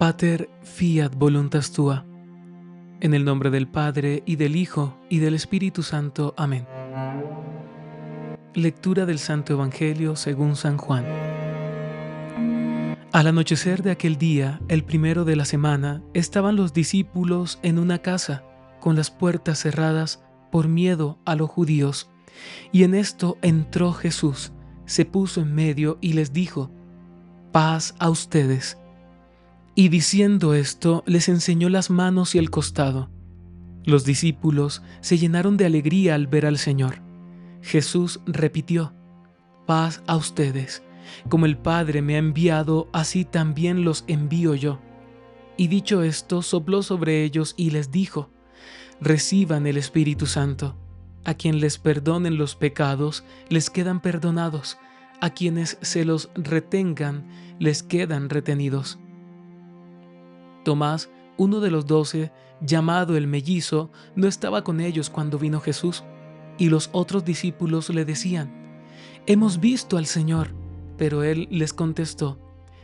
Pater, fiat voluntas tua. En el nombre del Padre, y del Hijo, y del Espíritu Santo. Amén. Lectura del Santo Evangelio según San Juan. Al anochecer de aquel día, el primero de la semana, estaban los discípulos en una casa, con las puertas cerradas por miedo a los judíos. Y en esto entró Jesús, se puso en medio y les dijo: «Paz a ustedes». Y diciendo esto, les enseñó las manos y el costado. Los discípulos se llenaron de alegría al ver al Señor. Jesús repitió: «Paz a ustedes. Como el Padre me ha enviado, así también los envío yo». Y dicho esto, sopló sobre ellos y les dijo: «Reciban el Espíritu Santo. A quien les perdonen los pecados, les quedan perdonados. A quienes se los retengan, les quedan retenidos». Tomás, uno de los 12, llamado el Mellizo, no estaba con ellos cuando vino Jesús, y los otros discípulos le decían: «Hemos visto al Señor». Pero él les contestó: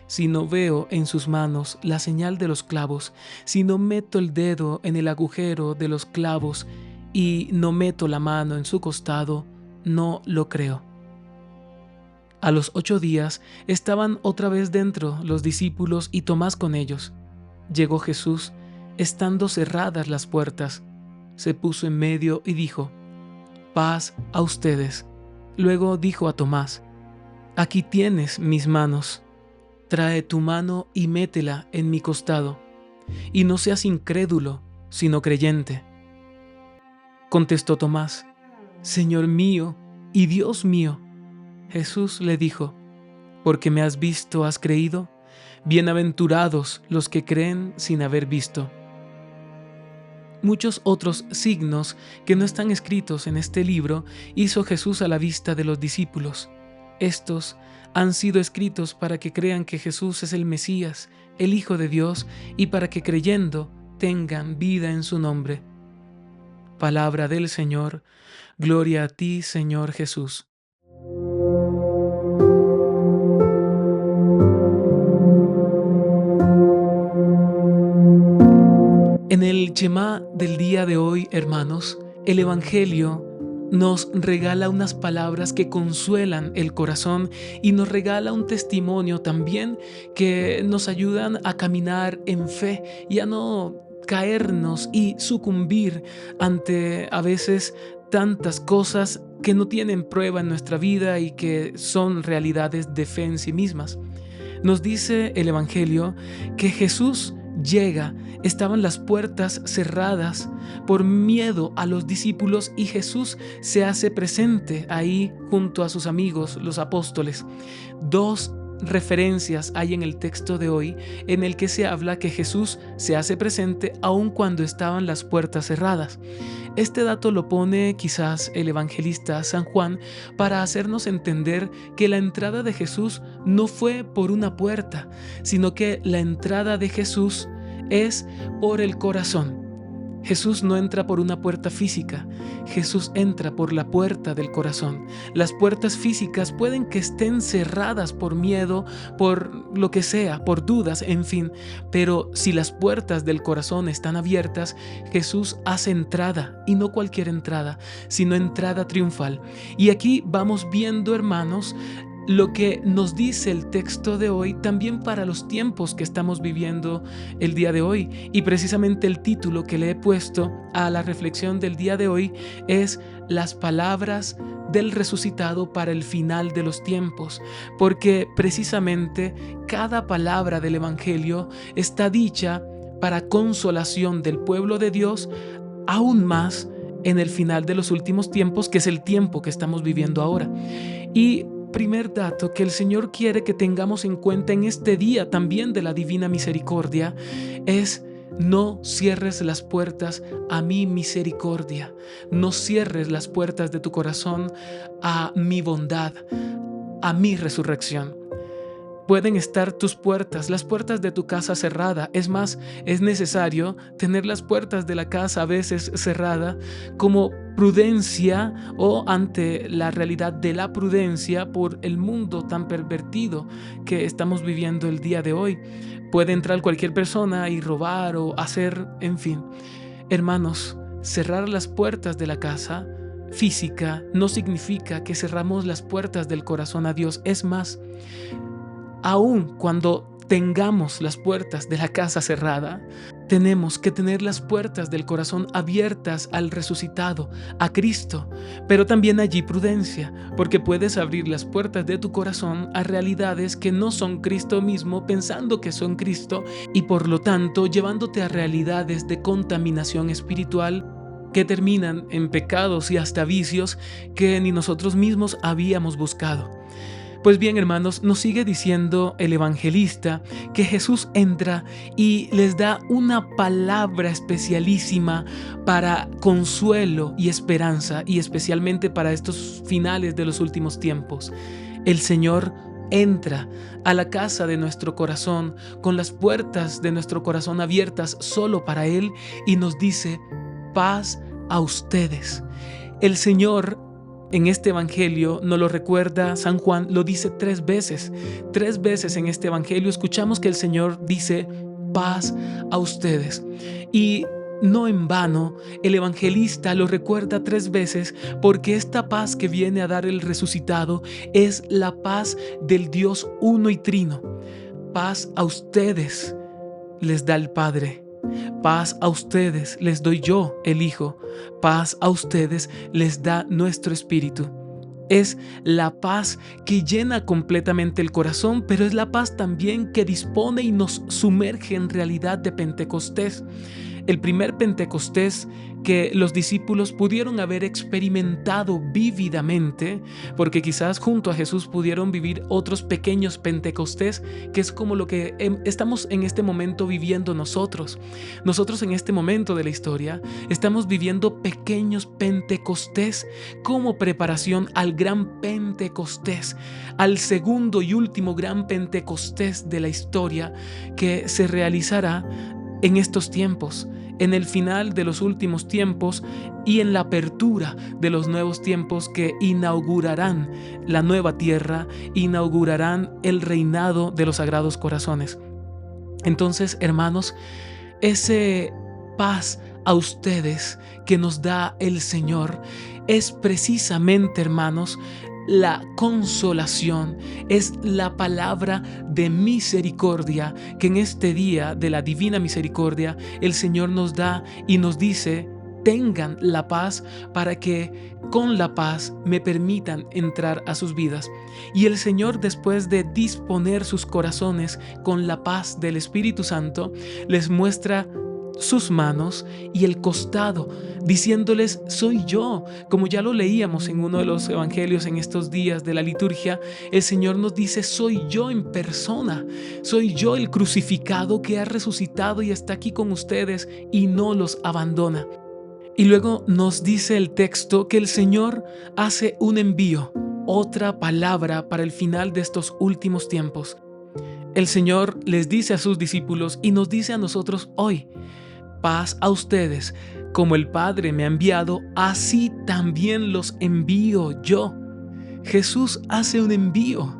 «Si no veo en sus manos la señal de los clavos, si no meto el dedo en el agujero de los clavos y no meto la mano en su costado, no lo creo». A los 8 días estaban otra vez dentro los discípulos y Tomás con ellos. Llegó Jesús, estando cerradas las puertas. Se puso en medio y dijo: «Paz a ustedes». Luego dijo a Tomás: «Aquí tienes mis manos. Trae tu mano y métela en mi costado, y no seas incrédulo, sino creyente». Contestó Tomás: «Señor mío y Dios mío». Jesús le dijo: «Porque me has visto, has creído. Bienaventurados los que creen sin haber visto». Muchos otros signos que no están escritos en este libro hizo Jesús a la vista de los discípulos. Estos han sido escritos para que crean que Jesús es el Mesías, el Hijo de Dios, y para que creyendo tengan vida en su nombre. Palabra del Señor. Gloria a ti, Señor Jesús. En el Shema del día de hoy, hermanos, el Evangelio nos regala unas palabras que consuelan el corazón y nos regala un testimonio también que nos ayudan a caminar en fe y a no caernos y sucumbir ante a veces tantas cosas que no tienen prueba en nuestra vida y que son realidades de fe en sí mismas. Nos dice el Evangelio que Jesús llega, estaban las puertas cerradas por miedo a los discípulos y Jesús se hace presente ahí junto a sus amigos, los apóstoles. Dos referencias hay en el texto de hoy en el que se habla que Jesús se hace presente aun cuando estaban las puertas cerradas. Este dato lo pone quizás el evangelista San Juan para hacernos entender que la entrada de Jesús no fue por una puerta, sino que la entrada de Jesús es por el corazón. Jesús no entra por una puerta física, Jesús entra por la puerta del corazón. Las puertas físicas pueden que estén cerradas por miedo, por lo que sea, por dudas, en fin, pero si las puertas del corazón están abiertas, Jesús hace entrada, y no cualquier entrada, sino entrada triunfal. Y aquí vamos viendo, hermanos, lo que nos dice el texto de hoy también para los tiempos que estamos viviendo el día de hoy. Y precisamente el título que le he puesto a la reflexión del día de hoy es Las palabras del resucitado para el final de los tiempos, porque precisamente cada palabra del Evangelio está dicha para consolación del pueblo de Dios, aún más en el final de los últimos tiempos, que es el tiempo que estamos viviendo ahora. Y primer dato que el Señor quiere que tengamos en cuenta en este día también de la Divina Misericordia es: no cierres las puertas a mi misericordia, no cierres las puertas de tu corazón a mi bondad, a mi resurrección. pueden estar tus puertas, las puertas de tu casa cerrada. Es más, es necesario tener las puertas de la casa a veces cerrada como prudencia o ante la realidad de la prudencia por el mundo tan pervertido que estamos viviendo el día de hoy. Puede entrar cualquier persona y robar o hacer, en fin. Hermanos, cerrar las puertas de la casa física no significa que cerramos las puertas del corazón a Dios. Es más, aun cuando tengamos las puertas de la casa cerrada, tenemos que tener las puertas del corazón abiertas al resucitado, a Cristo. Pero también allí prudencia, porque puedes abrir las puertas de tu corazón a realidades que no son Cristo mismo, pensando que son Cristo, y por lo tanto llevándote a realidades de contaminación espiritual que terminan en pecados y hasta vicios que ni nosotros mismos habíamos buscado. Pues bien, hermanos, nos sigue diciendo el evangelista que Jesús entra y les da una palabra especialísima para consuelo y esperanza, y especialmente para estos finales de los últimos tiempos. El Señor entra a la casa de nuestro corazón con las puertas de nuestro corazón abiertas solo para Él y nos dice: paz a ustedes. El Señor en este evangelio nos lo recuerda San Juan, lo dice 3 veces. 3 veces en este evangelio escuchamos que el Señor dice: paz a ustedes. Y no en vano, el evangelista lo recuerda 3 veces, porque esta paz que viene a dar el resucitado es la paz del Dios uno y trino. Paz a ustedes les da el Padre. Paz a ustedes les doy yo, el Hijo. Paz a ustedes les da nuestro Espíritu. Es la paz que llena completamente el corazón, pero es la paz también que dispone y nos sumerge en realidad de Pentecostés. El primer Pentecostés que los discípulos pudieron haber experimentado vívidamente, porque quizás junto a Jesús pudieron vivir otros pequeños Pentecostés, que es como lo que estamos en este momento viviendo nosotros. Nosotros en este momento de la historia estamos viviendo pequeños Pentecostés como preparación al gran Pentecostés, al segundo y último gran Pentecostés de la historia que se realizará en estos tiempos, en el final de los últimos tiempos y en la apertura de los nuevos tiempos que inaugurarán la nueva tierra, inaugurarán el reinado de los sagrados corazones. Entonces, hermanos, ese paz a ustedes que nos da el Señor es precisamente, hermanos, la consolación, es la palabra de misericordia que en este día de la divina misericordia el Señor nos da y nos dice: tengan la paz para que con la paz me permitan entrar a sus vidas. Y el Señor, después de disponer sus corazones con la paz del Espíritu Santo, les muestra sus manos y el costado, diciéndoles: soy yo. Como ya lo leíamos en uno de los evangelios en estos días de la liturgia, el Señor nos dice: soy yo en persona, soy yo el crucificado que ha resucitado y está aquí con ustedes y no los abandona. Y luego nos dice el texto que el Señor hace un envío, otra palabra para el final de estos últimos tiempos. El Señor les dice a sus discípulos y nos dice a nosotros hoy: paz a ustedes, como el Padre me ha enviado, así también los envío yo. Jesús hace un envío.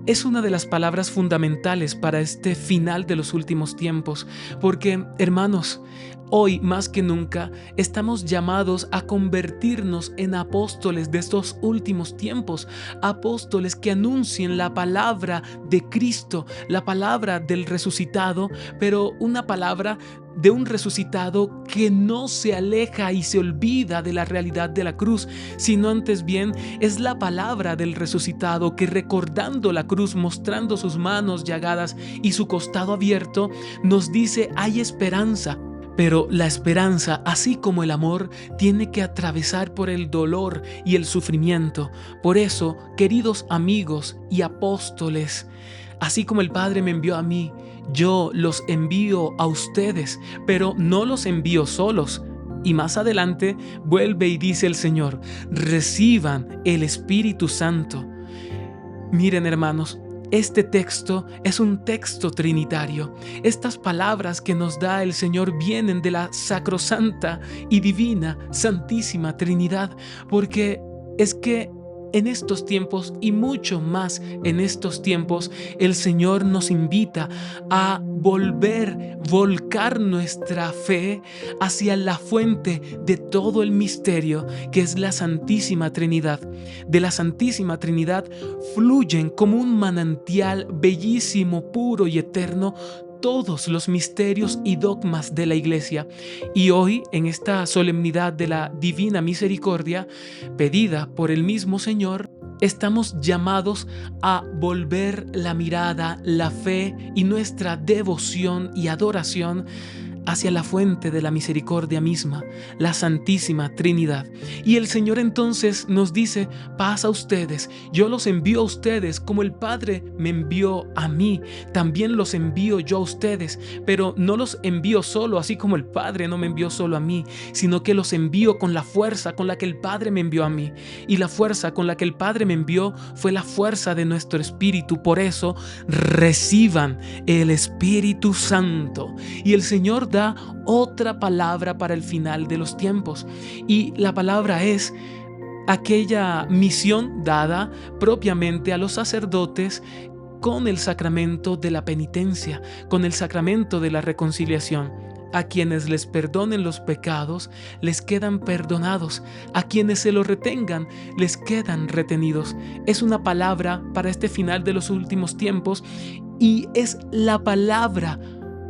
Es una de las palabras fundamentales para este final de los últimos tiempos, porque, hermanos, hoy más que nunca estamos llamados a convertirnos en apóstoles de estos últimos tiempos, apóstoles que anuncien la palabra de Cristo, la palabra del resucitado, pero una palabra de un resucitado que no se aleja y se olvida de la realidad de la cruz, sino antes bien es la palabra del resucitado que, recordando la cruz, mostrando sus manos llagadas y su costado abierto, nos dice: hay esperanza. Pero la esperanza, así como el amor, tiene que atravesar por el dolor y el sufrimiento. Por eso, queridos amigos y apóstoles, así como el Padre me envió a mí, yo los envío a ustedes, pero no los envío solos. Y más adelante vuelve y dice el Señor: reciban el Espíritu Santo. Miren, hermanos, Este texto es un texto trinitario. Estas palabras que nos da el Señor vienen de la sacrosanta y divina Santísima Trinidad, porque es que en estos tiempos y mucho más en estos tiempos, el Señor nos invita a volcar nuestra fe hacia la fuente de todo el misterio, que es la Santísima Trinidad. De la Santísima Trinidad fluyen como un manantial bellísimo, puro y eterno todos los misterios y dogmas de la Iglesia. Y hoy, en esta solemnidad de la Divina Misericordia, pedida por el mismo Señor, estamos llamados a volver la mirada, la fe y nuestra devoción y adoración hacia la fuente de la misericordia misma, la Santísima Trinidad. Y el Señor entonces nos dice: paz a ustedes, yo los envío a ustedes como el Padre me envió a mí, también los envío yo a ustedes, pero no los envío solo, así como el Padre no me envió solo a mí, sino que los envío con la fuerza con la que el Padre me envió a mí. Y la fuerza con la que el Padre me envió fue la fuerza de nuestro Espíritu. Por eso reciban el Espíritu Santo. Y el Señor da otra palabra para el final de los tiempos, y la palabra es aquella misión dada propiamente a los sacerdotes con el sacramento de la penitencia, con el sacramento de la reconciliación. A quienes les perdonen los pecados, les quedan perdonados. A quienes se los retengan, les quedan retenidos. Es una palabra para este final de los últimos tiempos, y es la palabra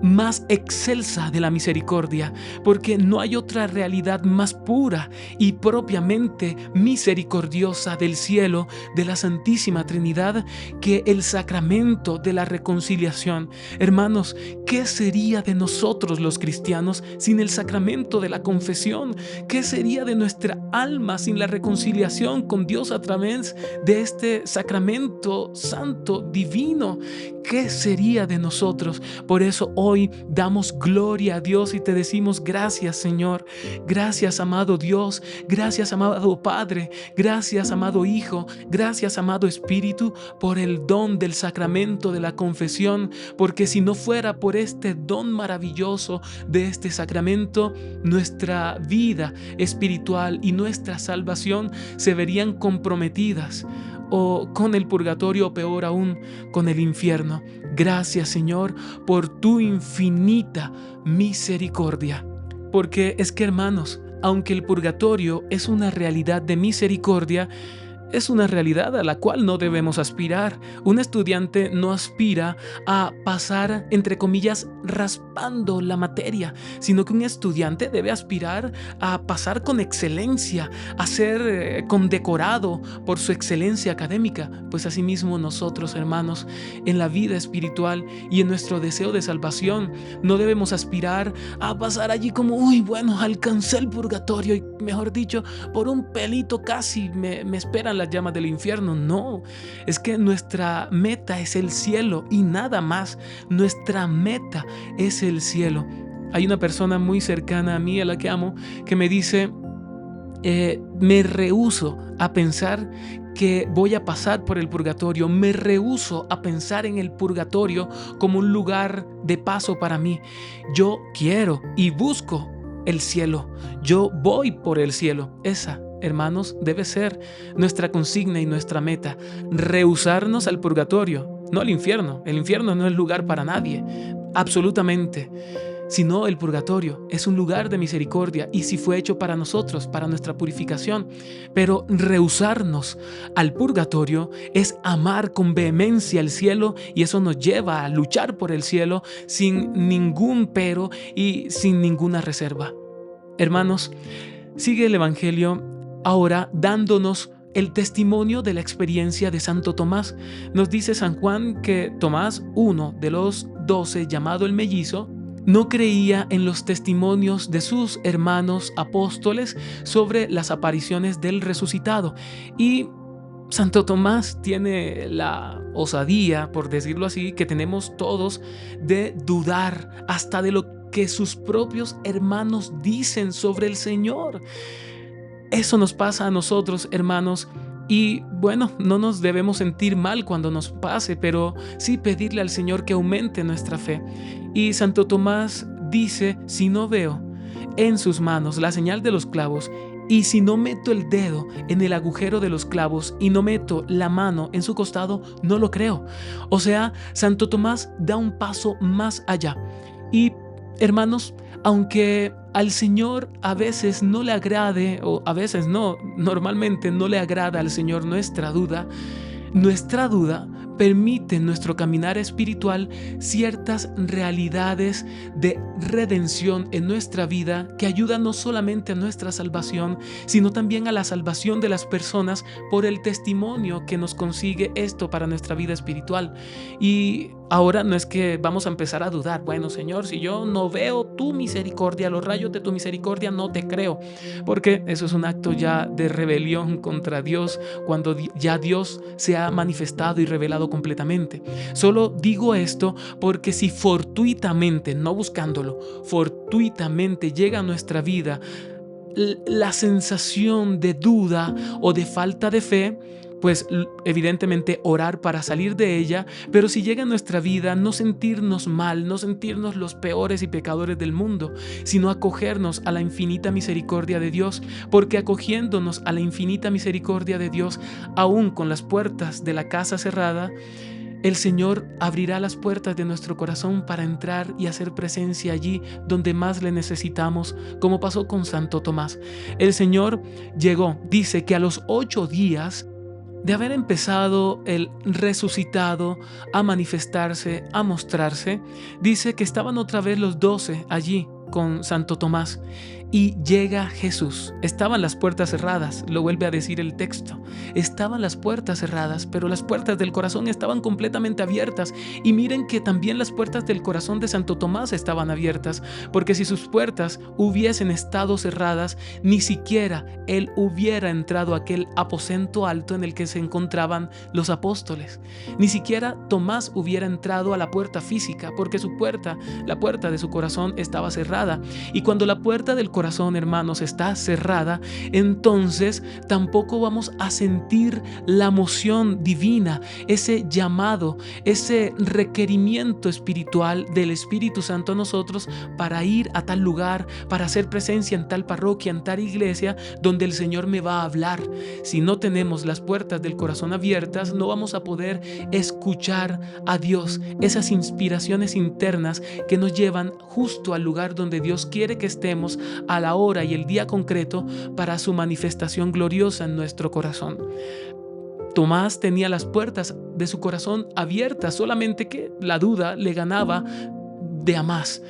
más excelsa de la misericordia, porque no hay otra realidad más pura y propiamente misericordiosa del cielo, de la Santísima Trinidad, que el sacramento de la reconciliación. Hermanos, ¿qué sería de nosotros los cristianos sin el sacramento de la confesión? ¿Qué sería de nuestra alma sin la reconciliación con Dios a través de este sacramento santo, divino? ¿Qué sería de nosotros? Por eso hoy damos gloria a Dios y te decimos: gracias, Señor, gracias, amado Dios, gracias, amado Padre, gracias, amado Hijo, gracias, amado Espíritu, por el don del sacramento de la confesión, porque si no fuera por este don maravilloso de este sacramento, nuestra vida espiritual y nuestra salvación se verían comprometidas, o con el purgatorio, o peor aún, con el infierno. Gracias, Señor, por tu infinita misericordia. Porque es que, hermanos, aunque el purgatorio es una realidad de misericordia, es una realidad a la cual no debemos aspirar. Un estudiante no aspira a pasar, entre comillas, raspando la materia, sino que un estudiante debe aspirar a pasar con excelencia, a ser condecorado por su excelencia académica. Pues asimismo nosotros, hermanos, en la vida espiritual y en nuestro deseo de salvación, no debemos aspirar a pasar allí como: uy, bueno, alcancé el purgatorio y, mejor dicho, por un pelito casi me esperan las llamas del infierno. No, es que nuestra meta es el cielo y nada más. Nuestra meta es el cielo. Hay una persona muy cercana a mí, a la que amo, que me dice: me rehúso a pensar que voy a pasar por el purgatorio, me rehúso a pensar en el purgatorio como un lugar de paso para mí. Yo quiero y busco el cielo, yo voy por el cielo. Esa, hermanos, debe ser nuestra consigna y nuestra meta: rehusarnos al purgatorio, no al infierno. El infierno no es lugar para nadie, absolutamente, sino el purgatorio es un lugar de misericordia, y si fue hecho para nosotros, para nuestra purificación. Pero rehusarnos al purgatorio es amar con vehemencia el cielo, y eso nos lleva a luchar por el cielo sin ningún pero y sin ninguna reserva. Hermanos, sigue el Evangelio ahora dándonos el testimonio de la experiencia de Santo Tomás. Nos dice San Juan que Tomás, uno de los 12, llamado el mellizo, no creía en los testimonios de sus hermanos apóstoles sobre las apariciones del resucitado. Y Santo Tomás tiene la osadía, por decirlo así, que tenemos todos, de dudar hasta de lo que sus propios hermanos dicen sobre el Señor. Eso nos pasa a nosotros, hermanos, Y bueno, no nos debemos sentir mal cuando nos pase, pero sí pedirle al Señor que aumente nuestra fe. Y Santo Tomás dice, si no veo en sus manos la señal de los clavos, y si no meto el dedo en el agujero de los clavos y no meto la mano en su costado, no lo creo. O sea, Santo Tomás da un paso más allá. Y hermanos, aunque al Señor a veces no le agrade, o a veces no, normalmente no le agrada al Señor nuestra duda permite en nuestro caminar espiritual ciertas realidades de redención en nuestra vida que ayudan no solamente a nuestra salvación, sino también a la salvación de las personas por el testimonio que nos consigue esto para nuestra vida espiritual. Y ahora no es que vamos a empezar a dudar, bueno Señor, si yo no veo tu misericordia, los rayos de tu misericordia, no te creo, porque eso es un acto ya de rebelión contra Dios cuando ya Dios se ha manifestado y revelado completamente. Solo digo esto porque si fortuitamente, no buscándolo, fortuitamente llega a nuestra vida la sensación de duda o de falta de fe, pues evidentemente orar para salir de ella, pero si llega a nuestra vida, no sentirnos mal, no sentirnos los peores y pecadores del mundo, sino acogernos a la infinita misericordia de Dios, porque acogiéndonos a la infinita misericordia de Dios, aún con las puertas de la casa cerrada, el Señor abrirá las puertas de nuestro corazón para entrar y hacer presencia allí donde más le necesitamos, como pasó con Santo Tomás. El Señor llegó, dice que a los 8 días de haber empezado el resucitado a manifestarse, a mostrarse, dice que estaban otra vez los 12 allí con Santo Tomás y llega Jesús. Estaban las puertas cerradas, lo vuelve a decir el texto. Estaban las puertas cerradas, pero las puertas del corazón estaban completamente abiertas. Y miren que también las puertas del corazón de Santo Tomás estaban abiertas, porque si sus puertas hubiesen estado cerradas, ni siquiera él hubiera entrado a aquel aposento alto en el que se encontraban los apóstoles. Ni siquiera Tomás hubiera entrado a la puerta física, porque su puerta, la puerta de su corazón estaba cerrada. Y cuando la puerta del corazón, hermanos, está cerrada, entonces tampoco vamos a sentir la moción divina, ese llamado, ese requerimiento espiritual del Espíritu Santo a nosotros para ir a tal lugar, para hacer presencia en tal parroquia, en tal iglesia donde el Señor me va a hablar. Si no tenemos las puertas del corazón abiertas, no vamos a poder escuchar a Dios, esas inspiraciones internas que nos llevan justo al lugar donde Dios quiere que estemos a la hora y el día concreto para su manifestación gloriosa en nuestro corazón. Tomás tenía las puertas de su corazón abiertas, solamente que la duda le ganaba de a más.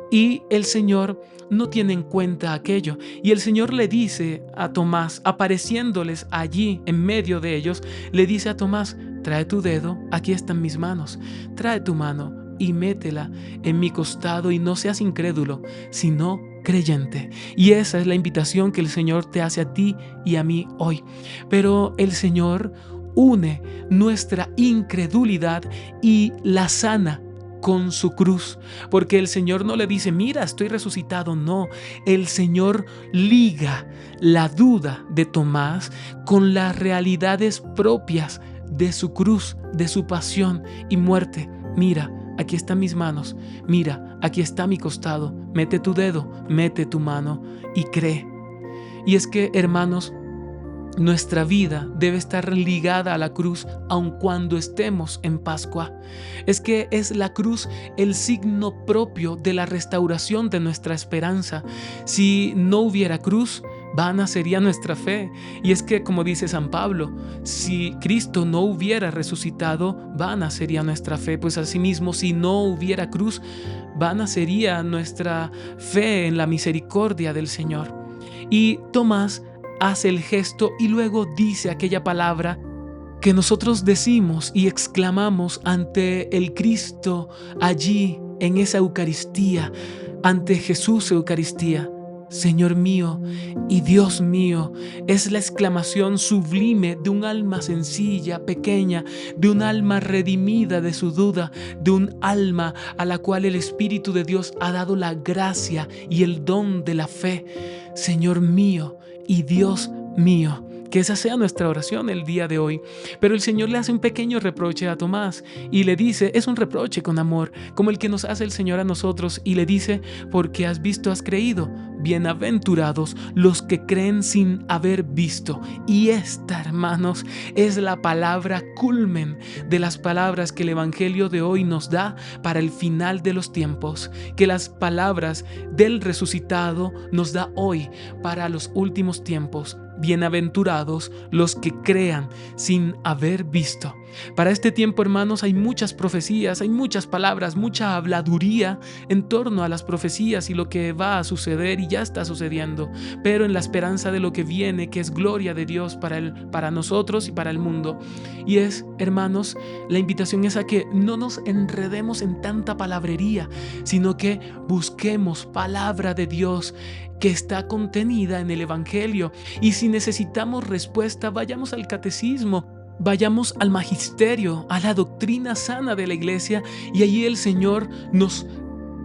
Y el Señor no tiene en cuenta aquello. Y el Señor le dice a Tomás, apareciéndoles allí en medio de ellos, le dice a Tomás: trae tu dedo, aquí están mis manos, trae tu mano y métela en mi costado y no seas incrédulo, sino creyente. Y esa es la invitación que el Señor te hace a ti y a mí hoy. Pero el Señor une nuestra incredulidad y la sana con su cruz, porque el Señor no le dice: mira, estoy resucitado. No, el Señor liga la duda de Tomás con las realidades propias de su cruz, de su pasión y muerte. Mira, aquí están mis manos, mira, aquí está mi costado, mete tu dedo, mete tu mano y cree. Y es que, hermanos, nuestra vida debe estar ligada a la cruz aun cuando estemos en Pascua. Es que es la cruz el signo propio de la restauración de nuestra esperanza. Si no hubiera cruz, vana sería nuestra fe. Y es que, como dice San Pablo, si Cristo no hubiera resucitado, vana sería nuestra fe. Pues asimismo, si no hubiera cruz, vana sería nuestra fe en la misericordia del Señor. Y Tomás hace el gesto y luego dice aquella palabra que nosotros decimos y exclamamos ante el Cristo allí en esa Eucaristía, ante Jesús Eucaristía: Señor mío y Dios mío. Es la exclamación sublime de un alma sencilla, pequeña, de un alma redimida de su duda, de un alma a la cual el Espíritu de Dios ha dado la gracia y el don de la fe. Señor mío y Dios mío. Que esa sea nuestra oración el día de hoy. Pero el Señor le hace un pequeño reproche a Tomás y le dice, es un reproche con amor, como el que nos hace el Señor a nosotros, y le dice, porque has visto, has creído. Bienaventurados los que creen sin haber visto. Y esta, hermanos, es la palabra culmen de las palabras que el Evangelio de hoy nos da para el final de los tiempos, que las palabras del resucitado nos da hoy para los últimos tiempos. Bienaventurados los que crean sin haber visto. Para este tiempo, hermanos, hay muchas profecías, hay muchas palabras, mucha habladuría en torno a las profecías y lo que va a suceder y ya está sucediendo, pero en la esperanza de lo que viene, que es gloria de Dios para nosotros y para el mundo. Y es, hermanos, la invitación es a que no nos enredemos en tanta palabrería, sino que busquemos palabra de Dios que está contenida en el Evangelio. Y si necesitamos respuesta, vayamos al catecismo, vayamos al magisterio, a la doctrina sana de la iglesia, y allí el Señor nos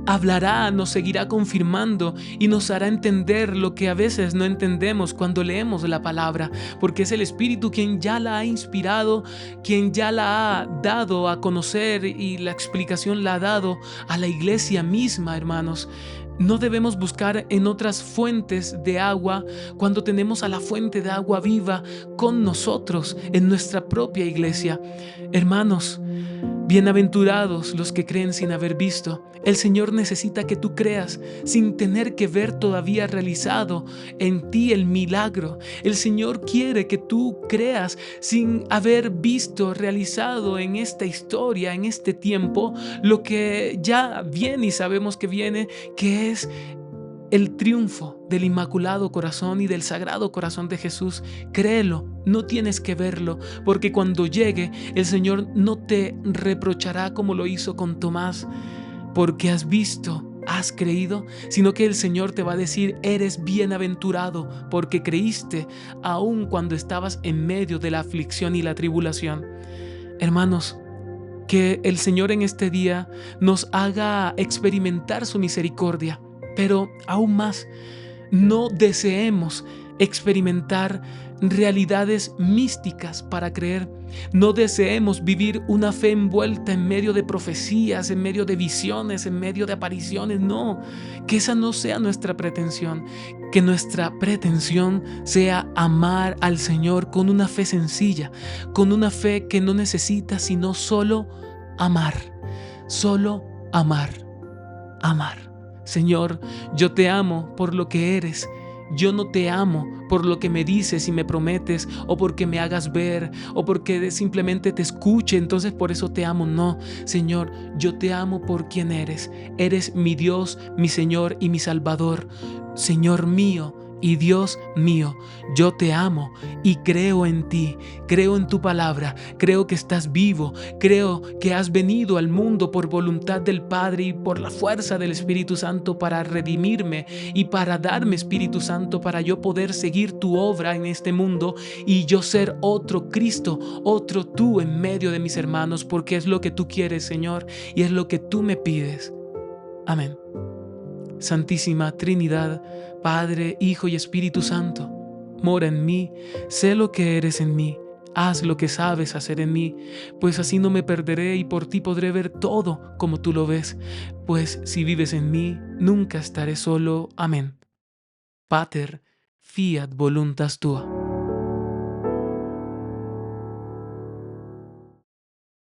hablará, nos seguirá confirmando y nos hará entender lo que a veces no entendemos cuando leemos la palabra, porque es el Espíritu quien ya la ha inspirado, quien ya la ha dado a conocer, y la explicación la ha dado a la iglesia misma, hermanos. No debemos buscar en otras fuentes de agua cuando tenemos a la fuente de agua viva con nosotros en nuestra propia iglesia. Hermanos, bienaventurados los que creen sin haber visto. El Señor necesita que tú creas sin tener que ver todavía realizado en ti el milagro. El Señor quiere que tú creas sin haber visto realizado en esta historia, en este tiempo, lo que ya viene y sabemos que viene, que es el triunfo del Inmaculado Corazón y del Sagrado Corazón de Jesús. Créelo, no tienes que verlo, porque cuando llegue el Señor no te reprochará como lo hizo con Tomás, porque has visto, has creído, sino que el Señor te va a decir, eres bienaventurado porque creíste aun cuando estabas en medio de la aflicción y la tribulación. Hermanos, que el Señor en este día nos haga experimentar su misericordia, pero aún más, no deseemos experimentar realidades místicas para creer. No deseemos vivir una fe envuelta en medio de profecías, en medio de visiones, en medio de apariciones. No, que esa no sea nuestra pretensión. Que nuestra pretensión sea amar al Señor con una fe sencilla, con una fe que no necesita sino solo amar, solo amar, amar. Señor, yo te amo por lo que eres. Yo no te amo por lo que me dices y me prometes, o porque me hagas ver, o porque simplemente te escuche, entonces por eso te amo. No, Señor, yo te amo por quien eres. Eres mi Dios, mi Señor y mi Salvador. Señor mío y Dios mío, yo te amo y creo en ti, creo en tu palabra, creo que estás vivo, creo que has venido al mundo por voluntad del Padre y por la fuerza del Espíritu Santo para redimirme y para darme Espíritu Santo para yo poder seguir tu obra en este mundo y yo ser otro Cristo, otro tú en medio de mis hermanos, porque es lo que tú quieres, Señor, y es lo que tú me pides. Amén. Santísima Trinidad, Padre, Hijo y Espíritu Santo, mora en mí, sé lo que eres en mí, haz lo que sabes hacer en mí, pues así no me perderé y por ti podré ver todo como tú lo ves, pues si vives en mí, nunca estaré solo. Amén. Pater, fiat voluntas tua.